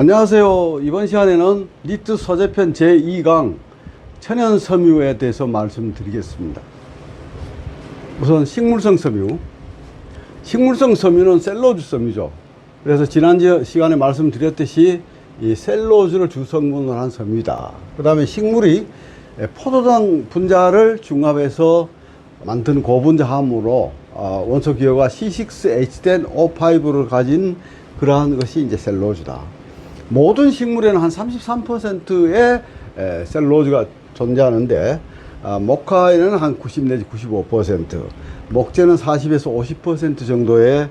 안녕하세요. 이번 시간에는 니트 소재편 제2강 천연섬유에 대해서 말씀드리겠습니다. 우선 식물성 섬유. 식물성 섬유는 셀룰로즈 섬유죠. 그래서 지난 시간에 말씀드렸듯이 이 셀룰로즈를 주성분으로 한 섬유이다. 그 다음에 식물이 포도당 분자를 중합해서 만든 고분자 함으로 원소 기호가 C6H10O5를 가진 그러한 것이 이제 셀룰로즈다. 모든 식물에는 한 33%의 셀룰로즈가 존재하는데 목화에는 한 90 내지 95%, 목재는 40에서 50% 정도의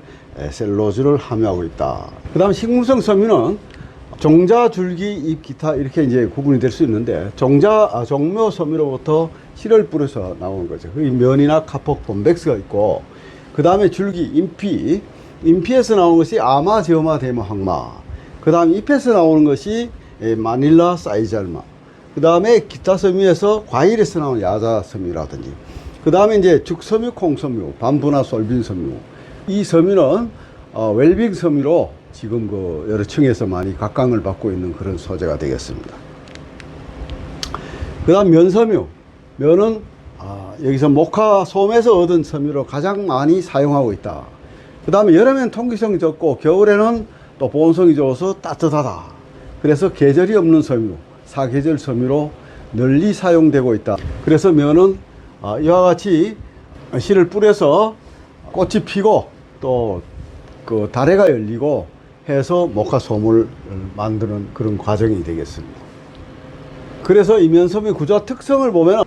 셀룰로즈를 함유하고 있다. 그 다음 식물성 섬유는 종자, 줄기, 잎, 기타 이렇게 이제 구분이 될 수 있는데 종묘 섬유로부터 실을 뿌려서 나오는 거죠. 그 면이나 카폭, 본백스가 있고, 그 다음에 줄기, 인피에서 나오는 것이 아마, 제어마, 데모, 항마. 그 다음 잎에서 나오는 것이 마닐라, 사이잘마. 그 다음에 기타 섬유에서 과일에서 나오는 야자 섬유라든지. 그 다음에 이제 죽섬유, 콩섬유, 밤부나 솔빈 섬유. 이 섬유는 웰빙 섬유로 지금 그 여러 층에서 많이 각광을 받고 있는 그런 소재가 되겠습니다. 그 다음 면섬유. 면은 여기서 목화 솜에서 얻은 섬유로 가장 많이 사용하고 있다. 그 다음에 여름에는 통기성이 적고 겨울에는 또 보온성이 좋아서 따뜻하다. 그래서 계절이 없는 섬유, 사계절 섬유로 널리 사용되고 있다. 그래서 면은 이와 같이 씨를 뿌려서 꽃이 피고 또 그 다래가 열리고 해서 목화솜을 만드는 그런 과정이 되겠습니다. 그래서 이 면섬유 구조 특성을 보면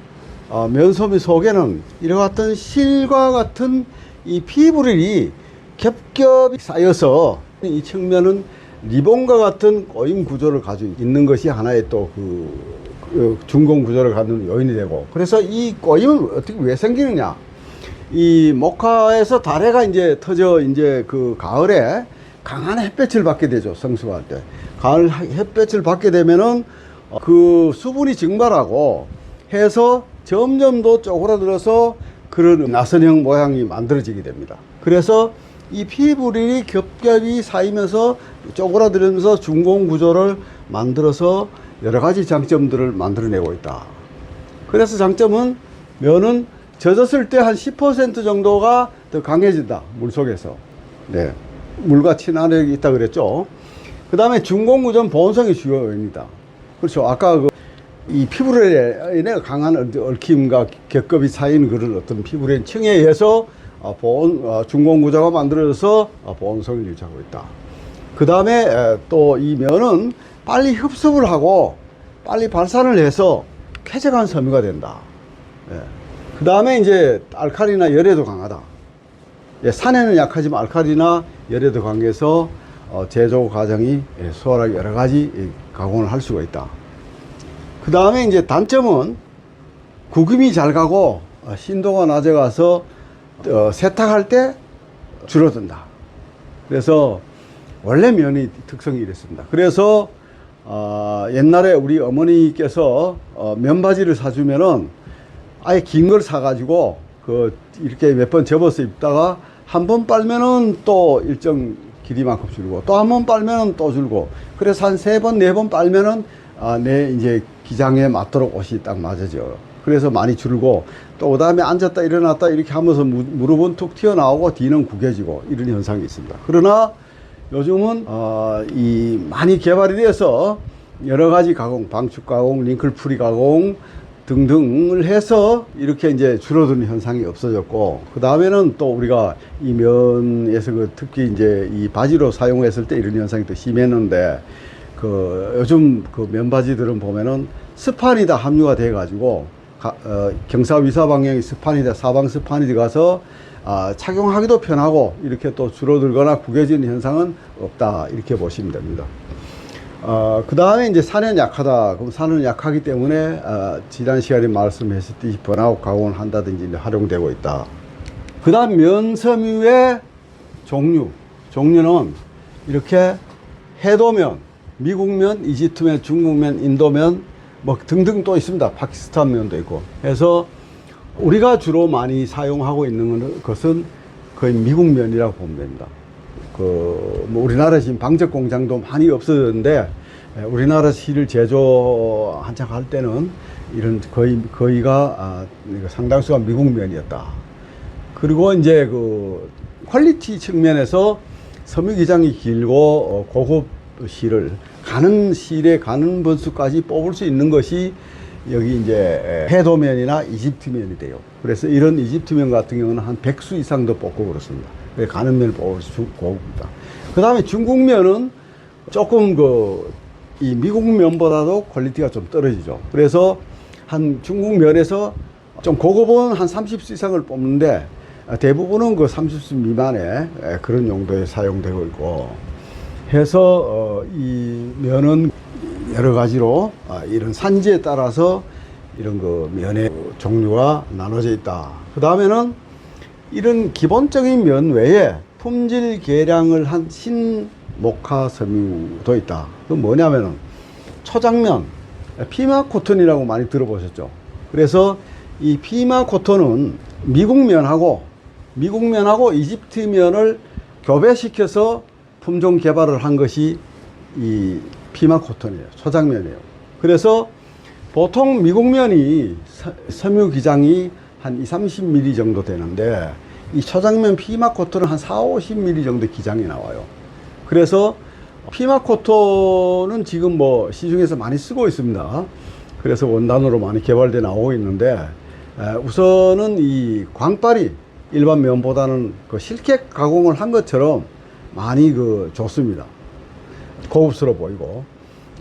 면섬유 속에는 이와 같은 실과 같은 이 피부릴이 겹겹이 쌓여서 이 측면은 리본과 같은 꼬임 구조를 가지고 있는 것이 하나의 또 그 중공 구조를 갖는 요인이 되고, 그래서 이 꼬임은 어떻게 왜 생기느냐? 이 목화에서 다래가 이제 터져 이제 그 가을에 강한 햇볕을 받게 되죠. 성숙할 때 가을 햇볕을 받게 되면은 그 수분이 증발하고 해서 점점 더 쪼그라들어서 그런 나선형 모양이 만들어지게 됩니다. 그래서 이 피부릴이 겹겹이 쌓이면서 쪼그라들면서 중공 구조를 만들어서 여러 가지 장점들을 만들어내고 있다. 그래서 장점은 면은 젖었을 때 한 10% 정도가 더 강해진다. 물 속에서. 네. 물과 친화력이 있다 그랬죠. 그 다음에 중공 구조는 보온성이 주요입니다. 그렇죠. 아까 이 피부릴에 인해 강한 얽힘과 겹겹이 쌓인 그런 어떤 피부릴 층에 의해서 중공 구조가 만들어져서 보온성을 유지하고 있다. 그 다음에 또 이 면은 빨리 흡수를 하고 빨리 발산을 해서 쾌적한 섬유가 된다. 예. 그 다음에 이제 알칼리나 열에도 강하다. 예, 산에는 약하지만 알칼리나 열에도 강해서 제조 과정이 수월하게 여러 가지 가공을 할 수가 있다. 그 다음에 이제 단점은 구김이 잘 가고 신도가 낮아 가서 세탁할 때 줄어든다. 그래서 원래 면이 특성이 이랬습니다. 그래서 옛날에 우리 어머니께서 면바지를 사주면은 아예 긴 걸 사가지고 이렇게 몇 번 접어서 입다가 한 번 빨면은 또 일정 길이만큼 줄고 또 한 번 빨면은 또 줄고, 그래서 한 3번, 4번 빨면은 내 이제 기장에 맞도록 옷이 딱 맞아져. 그래서 많이 줄고 또 그 다음에 앉았다 일어났다 이렇게 하면서 무릎은 툭 튀어나오고 뒤는 구겨지고 이런 현상이 있습니다. 그러나 요즘은 이 많이 개발이 돼서 여러 가지 가공, 방축 가공, 링클 프리 가공 등등을 해서 이렇게 이제 줄어드는 현상이 없어졌고, 그 다음에는 또 우리가 이 면에서 특히 이제 이 바지로 사용했을 때 이런 현상이 더 심했는데, 요즘 면바지들은 보면은 스판이 다 함유가 돼 가지고 경사 위사 방향이 스판이다, 사방 스판이 들어가서 착용하기도 편하고 이렇게 또 줄어들거나 구겨지는 현상은 없다, 이렇게 보시면 됩니다. 그 다음에 이제 산에는 약하다. 그럼 산은 약하기 때문에 지난 시간에 말씀했듯이 번아웃 가공을 한다든지 활용되고 있다. 그 다음 면섬유의 종류는 이렇게 해도면, 미국면, 이집트면, 중국면, 인도면 뭐 등등 또 있습니다. 파키스탄 면도 있고 해서 우리가 주로 많이 사용하고 있는 것은 거의 미국면이라고 보면 됩니다. 뭐 우리나라 지금 방적 공장도 많이 없어졌는데, 우리나라 실을 제조 한창 할 때는 이런 거의가 상당수가 미국 면이었다. 그리고 이제 그 퀄리티 측면에서 섬유 기장이 길고 고급 실을 가는 실에 가는 번수까지 뽑을 수 있는 것이 여기 이제 해도면이나 이집트면이 돼요. 그래서 이런 이집트면 같은 경우는 한 100수 이상도 뽑고 그렇습니다. 가는 면을 뽑을 수 고급이다. 그 다음에 중국면은 조금 이 미국 면보다도 퀄리티가 좀 떨어지죠. 그래서 한 중국 면에서 좀 고급은 한 30수 이상을 뽑는데, 대부분은 그 30수 미만의 그런 용도에 사용되고 있고 해서 이 면은 여러 가지로 이런 산지에 따라서 이런 그 면의 종류가 나눠져 있다. 그 다음에는 이런 기본적인 면 외에 품질 개량을 한 신목화 섬유도 있다. 그건 뭐냐면은 초장면, 피마 코톤이라고 많이 들어보셨죠? 그래서 이 피마 코톤은 미국면하고 이집트면을 교배시켜서 품종 개발을 한 것이 이 피마 코톤이에요. 초장면이에요. 그래서 보통 미국면이 섬유 기장이 한 20-30mm 정도 되는데, 이 초장면 피마 코톤은 한 40-50mm 정도 기장이 나와요. 그래서 피마 코톤은 지금 뭐 시중에서 많이 쓰고 있습니다. 그래서 원단으로 많이 개발돼 나오고 있는데, 우선은 이 광빨이 일반 면보다는 그 실켓 가공을 한 것처럼 많이 좋습니다. 고급스러워 보이고.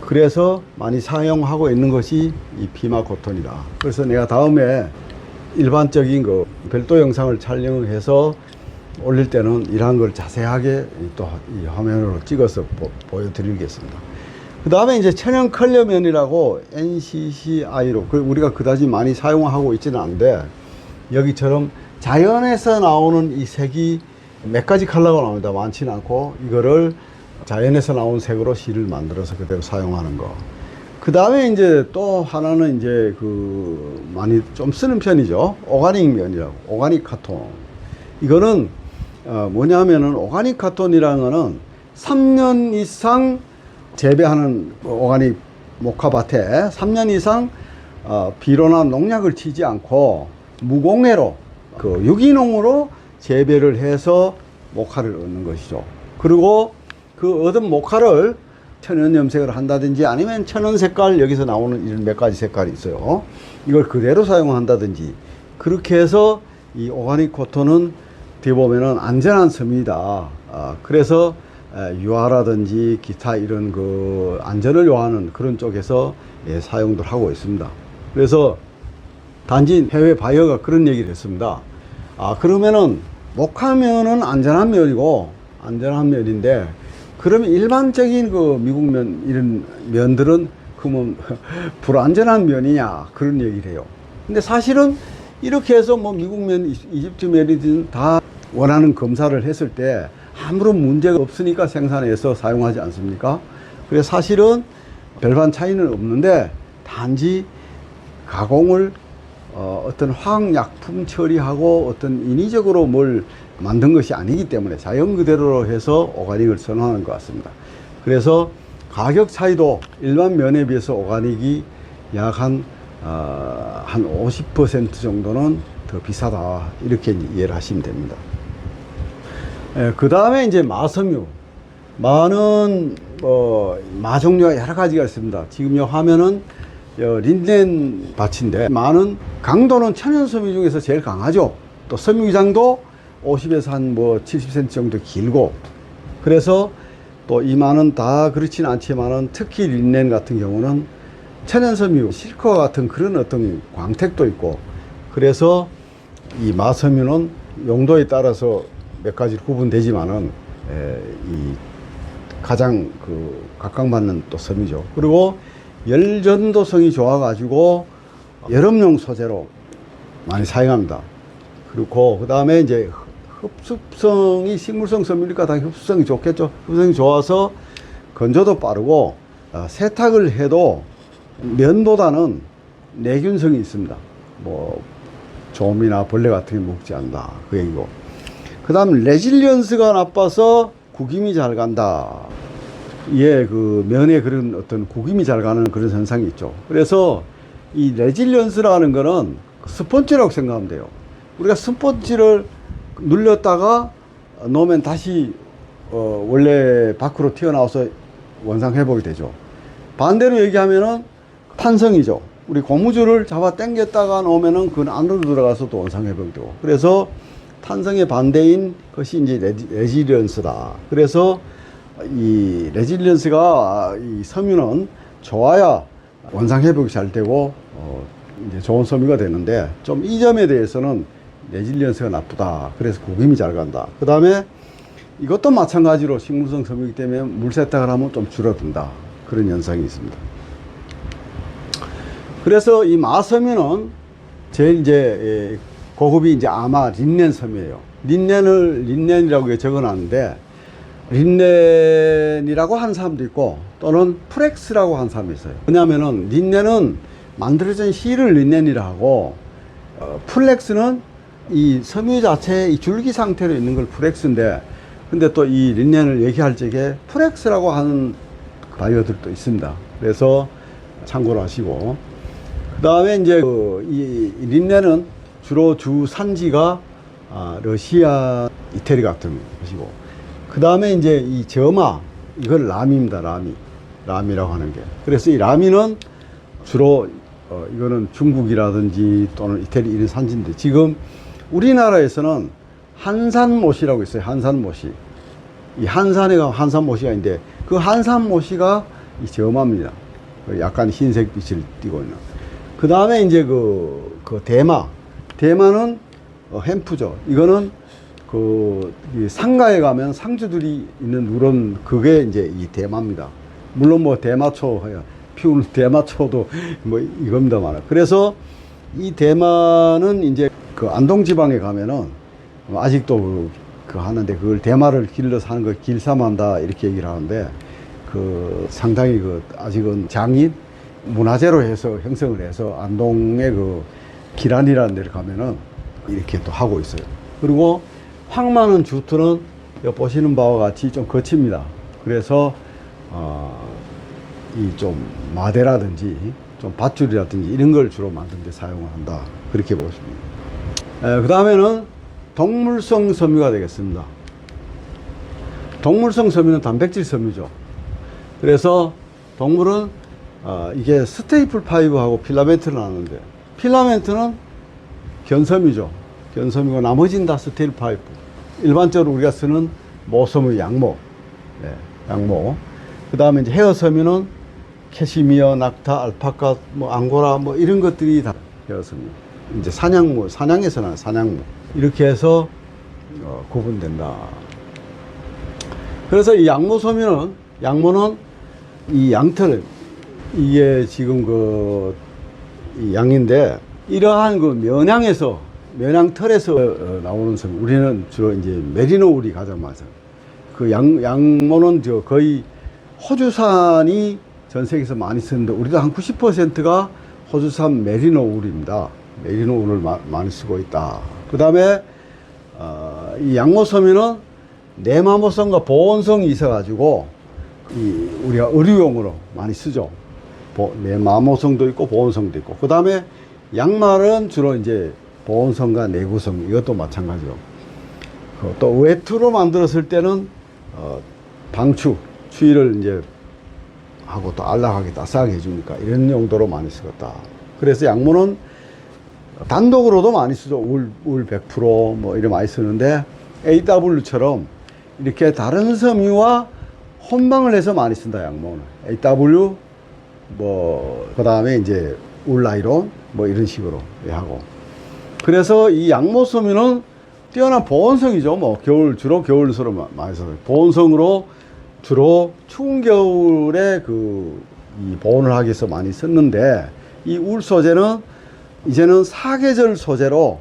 그래서 많이 사용하고 있는 것이 이 피마 코톤이다. 그래서 내가 다음에 일반적인 별도 영상을 촬영해서 올릴 때는 이러한 걸 자세하게 또 이 화면으로 찍어서 보여드리겠습니다. 그 다음에 이제 천연 컬러면이라고 NCCI로, 우리가 그다지 많이 사용하고 있지는 않은데, 여기처럼 자연에서 나오는 이 색이 몇 가지 컬러가 나옵니다. 많지는 않고, 이거를 자연에서 나온 색으로 실을 만들어서 그대로 사용하는 거. 그 다음에 이제 또 하나는 이제 많이 좀 쓰는 편이죠. 오가닉 면이라고. 오가닉 카톤. 이거는 뭐냐면은 오가닉 카톤이라는 거는 3년 이상 재배하는 오가닉 목화밭에 3년 이상 비료나 농약을 치지 않고 무공해로 유기농으로 재배를 해서 목화를 얻는 것이죠. 그리고 그 얻은 목화를 천연 염색을 한다든지 아니면 천연 색깔, 여기서 나오는 이런 몇 가지 색깔이 있어요. 이걸 그대로 사용한다든지 그렇게 해서 이 오가닉 코톤은 어떻게 보면은 안전한 섬유이다. 그래서 유화라든지 기타 이런 안전을 요하는 그런 쪽에서 사용들 하고 있습니다. 그래서 단지 해외 바이어가 그런 얘기를 했습니다. 그러면은 목화면은 안전한 면인데, 그러면 일반적인 미국면 이런 면들은 그러면 불안전한 면이냐, 그런 얘기를 해요. 근데 사실은 이렇게 해서 뭐 미국면, 이집트면이든 다 원하는 검사를 했을 때 아무런 문제가 없으니까 생산해서 사용하지 않습니까? 그래서 사실은 별반 차이는 없는데, 단지 가공을 어떤 화학약품 처리하고 어떤 인위적으로 뭘 만든 것이 아니기 때문에 자연 그대로 해서 오가닉을 선호하는 것 같습니다. 그래서 가격 차이도 일반 면에 비해서 오가닉이 약 한 50% 정도는 더 비싸다, 이렇게 이해를 하시면 됩니다. 그 다음에 이제 마섬유. 마는 마 종류가 여러 가지가 있습니다. 지금 이 화면은 린넨 밭인데, 마는 강도는 천연 섬유 중에서 제일 강하죠. 또 섬유 기장도 50에서 한 70cm 정도 길고, 그래서 또 이 마는 다 그렇지는 않지만은 특히 린넨 같은 경우는 천연 섬유, 실크와 같은 그런 어떤 광택도 있고, 그래서 이 마섬유는 용도에 따라서 몇 가지 구분되지만은 이 가장 각광받는 또 섬유죠. 그리고 열전도성이 좋아가지고 여름용 소재로 많이 사용합니다. 그리고 그 다음에 이제 흡수성이 식물성 섬유니까 당연히 흡수성이 좋겠죠. 흡수성이 좋아서 건조도 빠르고 세탁을 해도 면보다는 내균성이 있습니다. 좀이나 벌레 같은 게 먹지 않는다, 그 얘기고. 그 다음 레질리언스가 나빠서 구김이 잘 간다. 예, 그 면에 그런 어떤 구김이 잘 가는 그런 현상이 있죠. 그래서 이 레질리언스라는 거는 스펀지라고 생각하면 돼요. 우리가 스펀지를 눌렸다가 놓으면 다시 원래 밖으로 튀어나와서 원상 회복이 되죠. 반대로 얘기하면은 탄성이죠. 우리 고무줄을 잡아 당겼다가 놓으면은 그 안으로 들어가서 또 원상 회복이 되고. 그래서 탄성의 반대인 것이 이제 레질리언스다. 그래서 이 레질리언스가 이 섬유는 좋아야 원상 회복이 잘 되고 이제 좋은 섬유가 되는데, 좀 이 점에 대해서는 레질리언스가 나쁘다. 그래서 구김이 잘 간다. 그 다음에 이것도 마찬가지로 식물성 섬유이기 때문에 물 세탁을 하면 좀 줄어든다. 그런 현상이 있습니다. 그래서 이 마섬유는 제일 이제 고급이 이제 아마 린넨 섬유예요. 린넨이라고 적어놨는데, 린넨이라고 하는 사람도 있고 또는 프렉스라고 하는 사람이 있어요. 왜냐하면은 린넨은 만들어진 실을 린넨이라 하고, 플렉스는 이 섬유 자체의 이 줄기 상태로 있는 걸 플렉스인데, 근데 또 이 린넨을 얘기할 적에 프렉스라고 하는 바이오들도 있습니다. 그래서 참고로 하시고, 그 다음에 이제 이 린넨은 주로 주 산지가 러시아, 이태리 같은 것이고, 그 다음에 이제 이 점화, 이걸 라미입니다. 라미라고 하는 게. 그래서 이 라미는 주로 이거는 중국이라든지 또는 이태리 이런 산지인데, 지금 우리나라에서는 한산모시라고 있어요. 한산모시. 이 한산에 가면 한산모시가 있는데, 그 한산모시가 이 점화입니다. 약간 흰색 빛을 띠고 있는. 그 다음에 이제 대마는 햄프죠. 이거는 이 상가에 가면 상주들이 있는 누런, 그게 이제 이 대마입니다. 물론 뭐 대마초, 피우는 대마초도 뭐 이겁니다만. 그래서 이 대마는 이제 그 안동 지방에 가면은 아직도 하는데, 그걸 대마를 길러서 하는 걸 길삼한다 이렇게 얘기를 하는데, 상당히 아직은 장인 문화재로 해서 형성을 해서 안동의 기란이라는 데를 가면은 이렇게 또 하고 있어요. 그리고 황 많은 주트는 여기 보시는 바와 같이 좀 거칩니다. 그래서 이 좀 마대라든지 좀 밧줄이라든지 이런 걸 주로 만드는 데 사용을 한다. 그렇게 보십니다. 그 다음에는 동물성 섬유가 되겠습니다. 동물성 섬유는 단백질 섬유죠. 그래서 동물은 이게 스테이플 파이브하고 필라멘트를 나누는데, 필라멘트는 견섬유죠. 견섬유고 나머지는 다 스테이플 파이브. 일반적으로 우리가 쓰는 모섬유, 양모. 네, 양모. 그 다음에 이제 헤어섬유는 캐시미어, 낙타, 알파카, 앙고라, 이런 것들이 다 헤어섬유. 이제 사냥모, 사냥에서 나는 사냥모. 이렇게 해서 구분된다. 그래서 이 양모는 이 양털, 이게 지금 이 양인데, 이러한 면양털에서 나오는 섬유. 우리는 주로 이제 메리노 울이 가장 많아요. 양모는 거의 호주산이 전 세계에서 많이 쓰는데, 우리도 한 90%가 호주산 메리노 울입니다. 메리노 울을 많이 쓰고 있다. 그 다음에 이 양모섬유는 내마모성과 보온성이 있어가지고 우리가 의류용으로 많이 쓰죠. 내마모성도 있고 보온성도 있고. 그 다음에 양말은 주로 이제 보온성과 내구성, 이것도 마찬가지로. 또 외투로 만들었을 때는 추위를 이제 하고 또 안락하게 따스하게 해주니까 이런 용도로 많이 쓰겠다. 그래서 양모는 단독으로도 많이 쓰죠. 울 100% 이런 많이 쓰는데, AW처럼 이렇게 다른 섬유와 혼방을 해서 많이 쓴다, 양모는. AW, 그 다음에 이제 울라이론, 이런 식으로 하고. 그래서 이 양모 섬유는 뛰어난 보온성이죠. 주로 겨울수로 많이 써요. 보온성으로 주로 추운 겨울에 이 보온을 하기 위해서 많이 썼는데, 이 울 소재는 이제는 사계절 소재로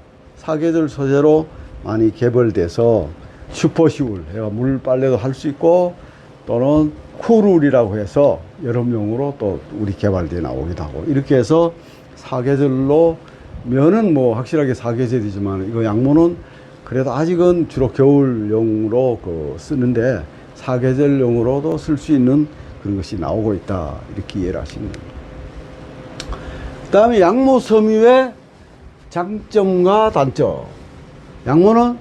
많이 개발돼서 슈퍼시울, 물 빨래도 할 수 있고, 또는 쿨울이라고 해서 여름용으로 또 우리 개발되어 나오기도 하고, 이렇게 해서 사계절로, 면은 확실하게 사계절이지만, 이거 양모는 그래도 아직은 주로 겨울용으로 쓰는데, 사계절용으로도 쓸 수 있는 그런 것이 나오고 있다. 이렇게 이해를 하시면 됩니다. 그 다음에 양모 섬유의 장점과 단점. 양모는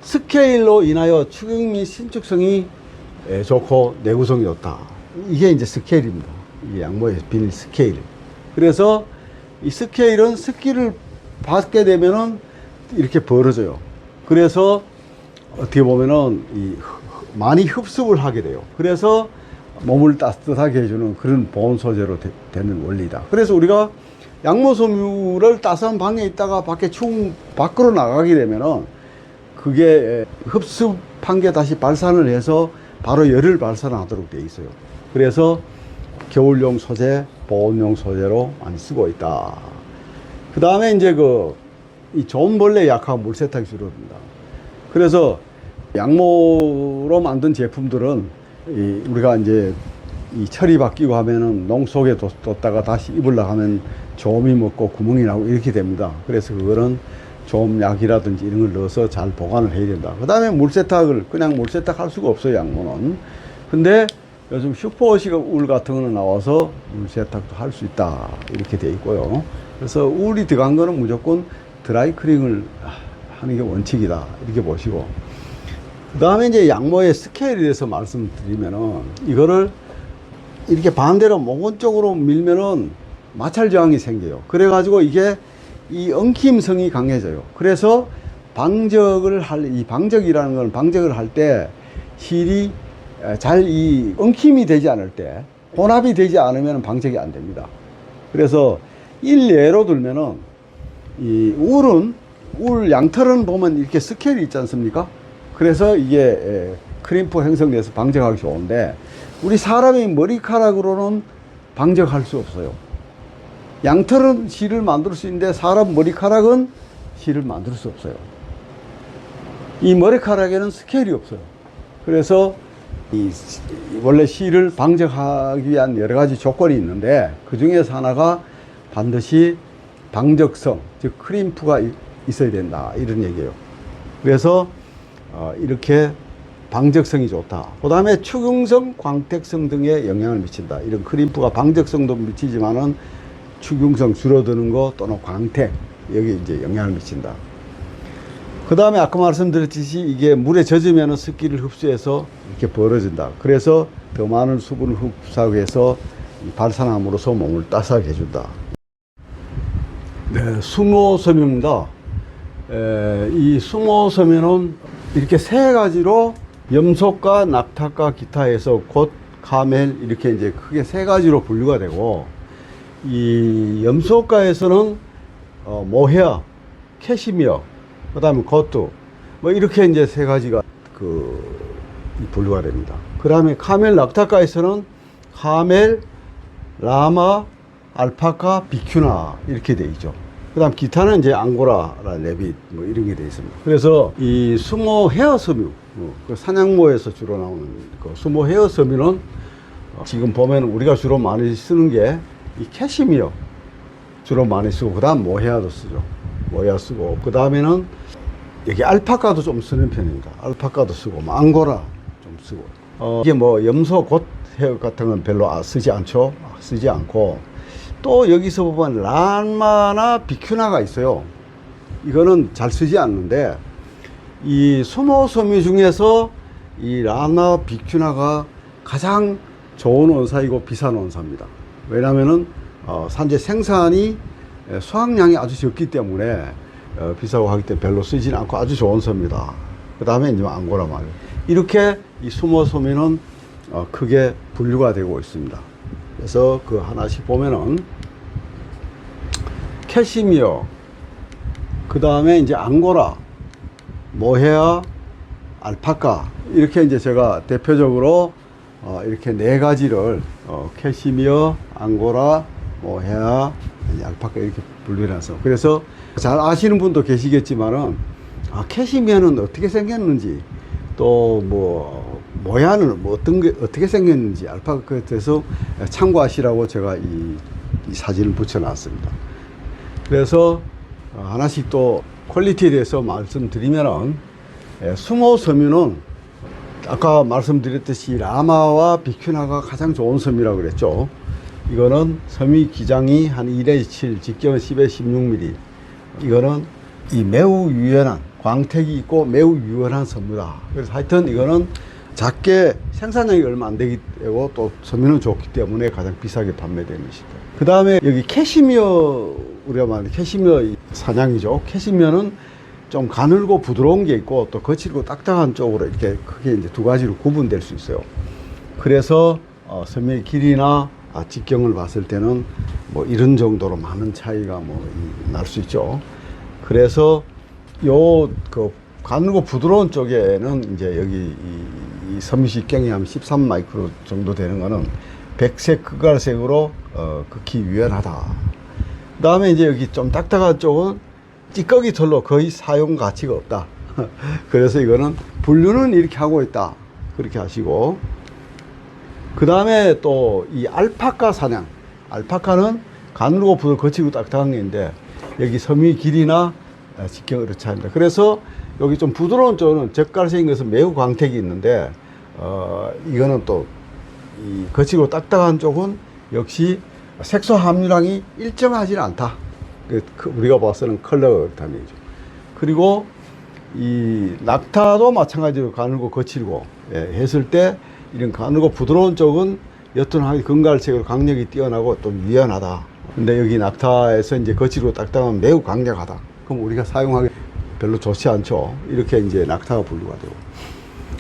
스케일로 인하여 축용 및 신축성이 좋고 내구성이 좋다. 이게 이제 스케일입니다. 이게 양모의 비닐 스케일. 그래서 이 스케일은 습기를 받게 되면은 이렇게 벌어져요. 그래서 어떻게 보면은 많이 흡수를 하게 돼요. 그래서 몸을 따뜻하게 해주는 그런 보온 소재로 되는 원리다. 그래서 우리가 양모섬유를 따스한 방에 있다가 밖으로 나가게 되면은 그게 흡수한 게 다시 발산을 해서 바로 열을 발산하도록 되어 있어요. 그래서 겨울용 소재, 보온용 소재로 많이 쓰고 있다. 그 다음에 이제 이 좋은 벌레에 약한 물 세탁이 줄어듭니다. 그래서 양모로 만든 제품들은 우리가 이제 이 철이 바뀌고 하면은 농 속에 뒀다가 다시 입으려고 하면 조음이 먹고 구멍이 나고 이렇게 됩니다. 그래서 그거는 조음약이라든지 이런 걸 넣어서 잘 보관을 해야 된다. 그 다음에 물 세탁을 그냥 물 세탁할 수가 없어요, 양모는. 근데 요즘 슈퍼우울 같은 거는 나와서 물 세탁도 할 수 있다. 이렇게 돼 있고요. 그래서 울이 들어간 거는 무조건 드라이클링을 하는 게 원칙이다. 이렇게 보시고. 그 다음에 이제 양모의 스케일에 대해서 말씀드리면은 이거를 이렇게 반대로 모건 쪽으로 밀면은 마찰 저항이 생겨요. 그래가지고 이게 이 엉킴성이 강해져요. 그래서 이 방적이라는 건 방적을 할 때 실이 잘 엉킴이 되지 않을 때, 혼합이 되지 않으면 방적이 안 됩니다. 그래서 일례로 들면은 울 양털은 보면 이렇게 스케일이 있지 않습니까? 그래서 이게 크림프 형성돼서 방적하기 좋은데, 우리 사람의 머리카락으로는 방적할 수 없어요. 양털은 실을 만들 수 있는데 사람 머리카락은 실을 만들 수 없어요. 이 머리카락에는 스케일이 없어요. 그래서 원래 실을 방적하기 위한 여러 가지 조건이 있는데 그 중에서 하나가 반드시 방적성, 즉 크림프가 있어야 된다, 이런 얘기예요. 그래서 이렇게 방적성이 좋다. 그 다음에 축용성, 광택성 등에 영향을 미친다. 이런 크림프가 방적성도 미치지만은 축용성 줄어드는 거 또는 광택, 여기 이제 영향을 미친다. 그 다음에 아까 말씀드렸듯이 이게 물에 젖으면 습기를 흡수해서 이렇게 벌어진다. 그래서 더 많은 수분을 흡수하기 위해서 발산함으로써 몸을 따스하게 해준다. 네, 수모섬유입니다. 이 수모섬유는 이렇게 세 가지로 염소과 낙타과 기타에서 곧, 카멜 이렇게 이제 크게 세 가지로 분류가 되고, 이 염소과에서는 모헤어, 캐시미어, 그 다음에 고투, 뭐 이렇게 이제 세 가지가 분류가 됩니다. 그 다음에 카멜 낙타과에서는 카멜, 라마, 알파카, 비큐나 이렇게 돼 있죠. 그 다음 기타는 이제 앙고라, 레빗 뭐 이런 게 돼 있습니다. 그래서 이 수모 헤어 섬유, 그 사냥모에서 주로 나오는 그 수모 헤어 섬유는 지금 보면 우리가 주로 많이 쓰는 게 이 캐시미어 주로 많이 쓰고, 그 다음 모헤어도 쓰죠. 모헤어 쓰고, 그 다음에는 여기 알파카도 좀 쓰는 편입니다. 알파카도 쓰고, 뭐 앙고라 좀 쓰고. 이게 뭐 염소 곧 헤어 같은 건 별로 쓰지 않죠. 쓰지 않고, 또 여기서 보면 라마나 비큐나가 있어요. 이거는 잘 쓰지 않는데, 이 수모 섬유 중에서 이 라마, 비큐나가 가장 좋은 원사이고 비싼 원사입니다. 왜냐면은 산재 생산이 수확량이 아주 적기 때문에 비싸고 하기 때문에 별로 쓰지는 않고 아주 좋은 섬입니다. 그 다음에 이제 앙고라 말. 이렇게 이 수모 섬유는 크게 분류가 되고 있습니다. 그래서 그 하나씩 보면은 캐시미어, 그 다음에 이제 앙고라, 모헤어, 알파카, 이렇게 이제 제가 대표적으로 이렇게 네 가지를 캐시미어, 앙고라, 모헤어, 알파카 이렇게 분류해서, 그래서 잘 아시는 분도 계시겠지만은 캐시미어는 어떻게 생겼는지, 또 뭐 모헤어는 뭐 어떤 게 어떻게 생겼는지 알파카에 대해서 참고하시라고 제가 이 사진을 붙여놨습니다. 그래서 하나씩 또 퀄리티에 대해서 말씀드리면은 수모 섬유는 아까 말씀드렸듯이 라마와 비큐나가 가장 좋은 섬이라고 그랬죠. 이거는 섬의 기장이 한 1-7, 직경은 10-16mm. 이거는 이 매우 유연한, 광택이 있고 매우 유연한 섬이다. 그래서 하여튼 이거는 작게 생산량이 얼마 안 되기 때문에 또 섬유는 좋기 때문에 가장 비싸게 판매되는 것이다. 그 다음에 여기 캐시미어, 우리가 말하는 캐시미어 사냥이죠. 캐시미어는 좀 가늘고 부드러운 게 있고 또 거칠고 딱딱한 쪽으로 이렇게 크게 이제 두 가지로 구분될 수 있어요. 그래서 섬의 길이나 직경을 봤을 때는 뭐 이런 정도로 많은 차이가 뭐 날 수 있죠. 그래서 요 그 가늘고 부드러운 쪽에는 이제 여기 이 섬유 직경이 한 13 마이크로 정도 되는 거는 백색 흑갈색으로 극히 유연하다. 그 다음에 이제 여기 좀 딱딱한 쪽은 찌꺼기 털로 거의 사용 가치가 없다. 그래서 이거는 분류는 이렇게 하고 있다. 그렇게 하시고, 그 다음에 또 이 알파카 사냥. 알파카는 가늘고 부드럽고 거치고 딱딱한 게 있는데 여기 섬유 길이나 직경을 그렇지 않습니다. 그래서 여기 좀 부드러운 쪽은 젓갈색인 것은 매우 광택이 있는데 이거는 또 이 거치고 딱딱한 쪽은 역시 색소 함유량이 일정하지는 않다. 우리가 봐서는 컬러가 그렇다는 얘기죠. 그리고 이 낙타도 마찬가지로 가늘고 거칠고 했을 때 이런 가늘고 부드러운 쪽은 옅은하게 금갈색으로 강력이 뛰어나고 또 유연하다. 근데 여기 낙타에서 이제 거칠고 딱딱하면 매우 강력하다. 그럼 우리가 사용하기 별로 좋지 않죠. 이렇게 이제 낙타가 분류가 되고.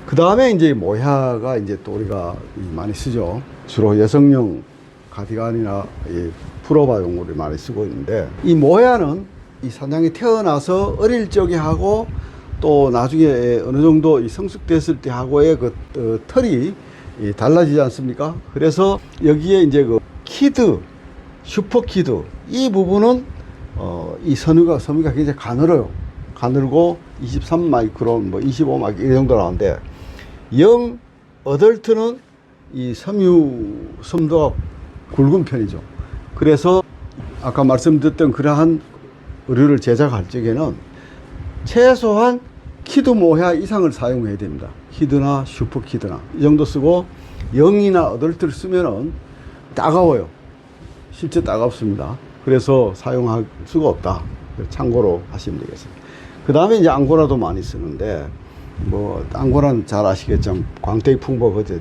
그 다음에 이제 모야가 이제 또 우리가 많이 쓰죠. 주로 여성용 가디건이나 풀오버용으로 많이 쓰고 있는데, 이 모야는 이 사냥이 태어나서 어릴 적에 하고 또 나중에 어느 정도 이 성숙됐을 때 하고의 그 털이 달라지지 않습니까? 그래서 여기에 이제 그 키드, 슈퍼 키드 이 부분은 이 섬유가 굉장히 가늘어요. 가늘고 23 마이크론, 뭐 25 마이크론 이 정도 나오는데, 영 어덜트는 이 섬도가 굵은 편이죠. 그래서 아까 말씀드렸던 그러한 의류를 제작할 적에는 최소한 키드 모야 이상을 사용해야 됩니다. 키드나 슈퍼 키드나 이 정도 쓰고, 영이나 어덜트를 쓰면은 따가워요. 실제 따갑습니다. 그래서 사용할 수가 없다. 참고로 하시면 되겠습니다. 그 다음에 이제 앙고라도 많이 쓰는데, 뭐 앙고라는 잘 아시겠지만 광택 풍부하고 이제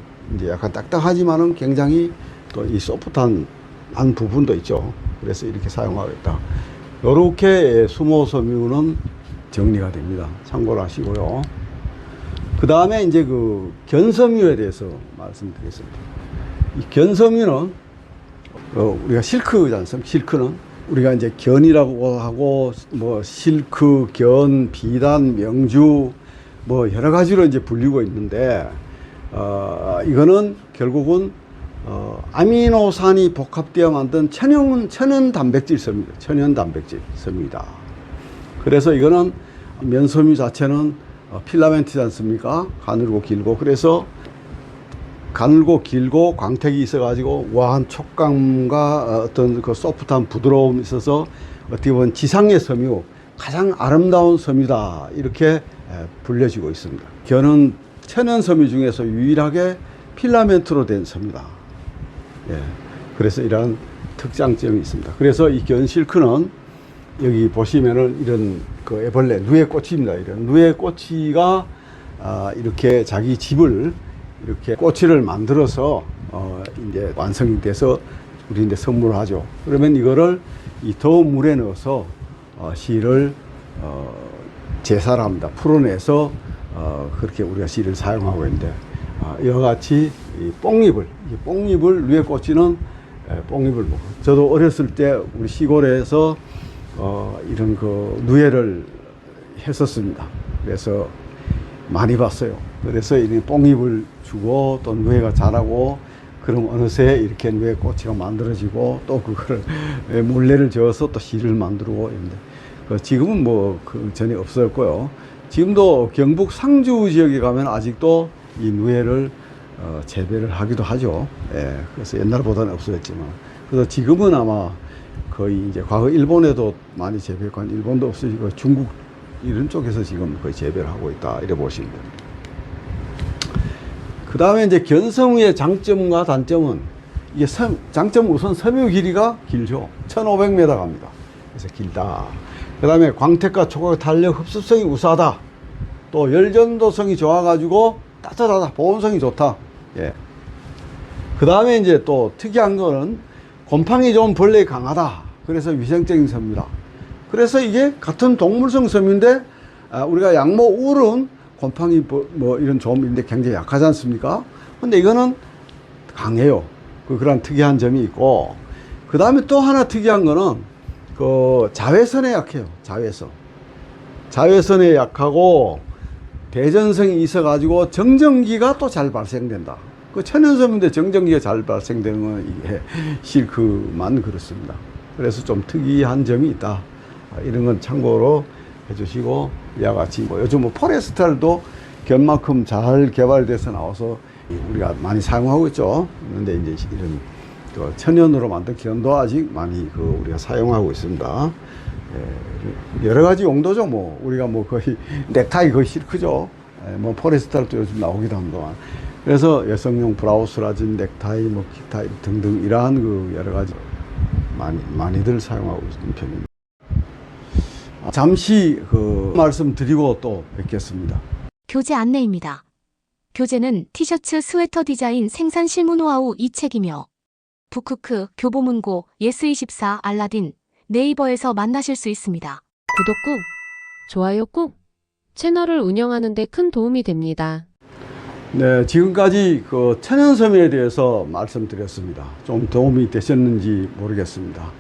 약간 딱딱하지만은 굉장히 또 이 소프트한 한 부분도 있죠. 그래서 이렇게 사용하겠다. 요렇게 수모 섬유는 정리가 됩니다. 참고로 하시고요. 그 다음에 이제 그 견섬유에 대해서 말씀드리겠습니다. 이 견섬유는 우리가 실크지 않습니까? 실크는 우리가 이제 견이라고 하고 뭐 실크, 견, 비단, 명주 뭐 여러 가지로 이제 불리고 있는데, 이거는 결국은 아미노산이 복합되어 만든 천연 단백질 섬입니다. 천연 단백질 섬입니다. 그래서 이거는 면섬유 자체는 필라멘트지 않습니까? 가늘고 길고, 그래서 가늘고 길고 광택이 있어가지고 우아한 촉감과 어떤 그 소프트한 부드러움이 있어서 어떻게 보면 지상의 섬유, 가장 아름다운 섬유다, 이렇게 불려지고 있습니다. 견은 천연 섬유 중에서 유일하게 필라멘트로 된 섬유다. 예, 그래서 이러한 특장점이 있습니다. 그래서 이 견 실크는 여기 보시면은 이런 그 애벌레 누에 꼬치입니다. 이런 누에 꼬치가 이렇게 자기 집을 이렇게 꼬치를 만들어서 이제 완성이 돼서 우리 이제 선물을 하죠. 그러면 이거를 이 더운 물에 넣어서 실을 제사를 합니다. 풀어내서 그렇게 우리가 실을 사용하고 있는데, 이와 같이 이 뽕잎을 누에 꽂히는 뽕잎을 먹고, 저도 어렸을 때 우리 시골에서 이런 그 누에를 했었습니다. 그래서 많이 봤어요. 그래서 이 뽕잎을 주고 또 누에가 자라고, 그럼 어느새 이렇게 누에 꼬치가 만들어지고 또 그거를 물레를 저어서 또 실을 만들고 있는데, 지금은 뭐 그 전에 없었고요. 지금도 경북 상주 지역에 가면 아직도 이 누에를 재배를 하기도 하죠. 예, 그래서 옛날보다는 없어졌지만, 그래서 지금은 아마 거의 이제 과거 일본에도 많이 재배했고, 일본도 없어지고 중국 이런 쪽에서 지금 거의 재배를 하고 있다, 이래 보시면 됩니다. 그 다음에 이제 견섬유의 장점과 단점은 이게 장점은 우선 섬유 길이가 길죠. 1500m 갑니다. 그래서 길다. 그 다음에 광택과 초각 탄력 흡수성이 우수하다. 또 열전도성이 좋아가지고 따뜻하다. 보온성이 좋다. 예. 그 다음에 이제 또 특이한 거는 곰팡이 좋은 벌레에 강하다. 그래서 위생적인 섬유다. 그래서 이게 같은 동물성 섬유인데 우리가 양모 울은 곰팡이 뭐 이런 좀인데 굉장히 약하지 않습니까? 근데 이거는 강해요. 그런 특이한 점이 있고, 그 다음에 또 하나 특이한 거는 그 자외선에 약해요. 자외선에 약하고 대전성이 있어 가지고 정전기가 또 잘 발생된다. 그 천연섬인데 정전기가 잘 발생되는 건 이게 실크만 그렇습니다. 그래서 좀 특이한 점이 있다. 이런 건 참고로 해주시고, 이와 같이 뭐 요즘 뭐 포레스탈도 견만큼 잘 개발돼서 나와서 우리가 많이 사용하고 있죠. 그런데 이제 이런 그 천연으로 만든 견도 아직 많이 우리가 사용하고 있습니다. 예, 여러 가지 용도죠. 뭐 우리가 뭐 거의 넥타이 거의 실크죠. 예, 뭐 포레스탈도 요즘 나오기도 합니다만. 그래서 여성용 브라우스라든지 넥타이, 뭐 기타 등등 이러한 그 여러 가지 많이들 사용하고 있는 편입니다. 잠시 말씀드리고 또 뵙겠습니다. 교재 안내입니다. 교재는 티셔츠 스웨터 디자인 생산 실무 노하우 이 책이며 북크크, 교보문고, 예스24, 알라딘, 네이버에서 만나실 수 있습니다. 구독 꾹, 좋아요 꾹, 채널을 운영하는 데 큰 도움이 됩니다. 네, 지금까지 그 천연섬유에 대해서 말씀드렸습니다. 좀 도움이 되셨는지 모르겠습니다.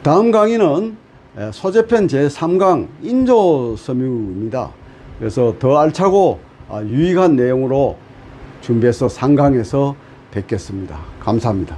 다음 강의는 소재편 제3강 인조섬유입니다. 그래서 더 알차고 유익한 내용으로 준비해서 상강에서 뵙겠습니다. 감사합니다.